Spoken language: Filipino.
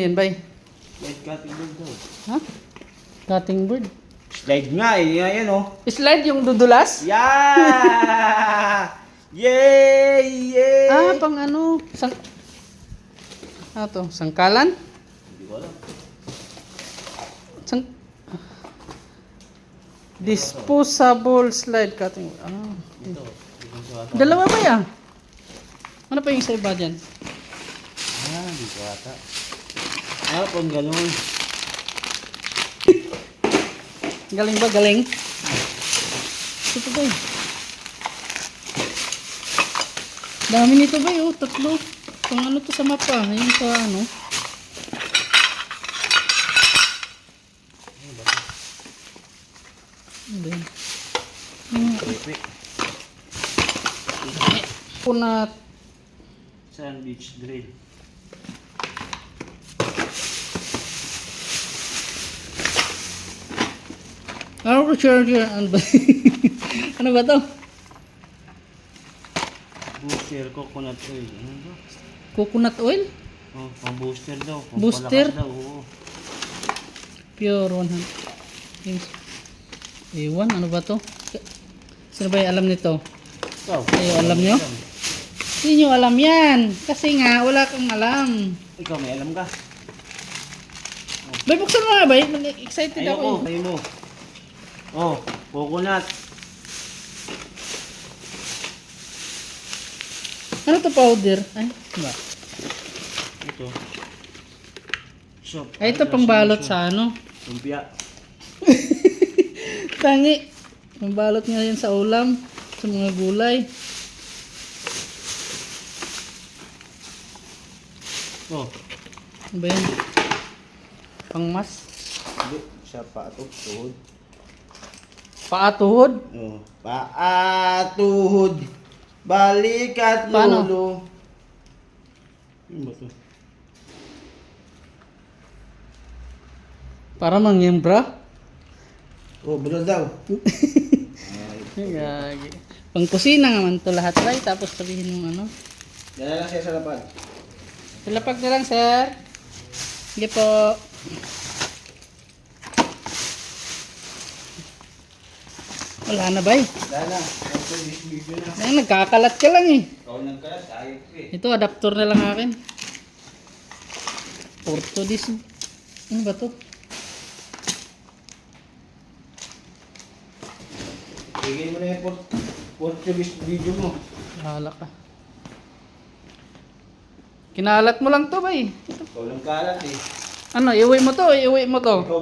Yan bay. Slide cutting board daw. Ha? Cutting board. Slide nga eh. Ayan oh. Slide yung dudulas? Yeah! Yay! Yay! Ah, pang ano? Ano to? Sangkalan? Hindi ko alam. Disposable slide cutting board. Ah. Ito. Dalawa ba yan? Ano pa yung isa iba dyan? Hindi ko ata. Pang ganun. Galing ba? Galing? Ito ba yun? Dami nito ba yun? Tatlo. Pang ano to sa mapa? Yung sa ano? Ano ba yun? Pepe. Punat. Sandwich drill. Ano ba charger? Ano ba? Ano ba to? Booster coconut oil. Ano ba? Coconut oil? Oh, pang booster daw. Pang Booster? palakas daw. Oo. Pure 100. Ewan, ano ba to? Sino ba yung alam nito? Ikaw. Kayo alam nyo? Hindi nyo alam yan. Kasi nga, wala kang alam. Ikaw may alam ka? Bay, buksan mo nga bay. Excited ako. Ayoko. Ayaw mo. Oh, coconut. Ano to powder? Ay, ba? Ito. Soap. Ay, ito pang balot sa ano? Lumpia. Tangi. Pang balot nga yan sa ulam. Sa mga gulay. Oh. Ano ba yan? Pang mas. Hindi. Siya pa ito. Tuhod. Paatuhod. Oh. Paatuhod. Balikat Paano? lolo. Ano ba ito? Para mangyembra. Oh, bro daw. Gagi. Pang kusina naman to lahat bay. Tapos sabihin mo ano. Dala lang siya sa lapad. Silapag na lang sir. Sige po. Wala na bay. Dala. Ito, this video na. Ay, nagkakalat ka lang eh. Ikaw nagkalat. Ayaw ko eh. Ito, adapter na lang akin. Porto dis. Ano ba to? Bigay mo na yung Portuguese video mo. Bahala ka. Kinalat mo lang to, bay. Ikaw lang kalat eh. Ano, iuwi mo to, iuwi mo to. Ikaw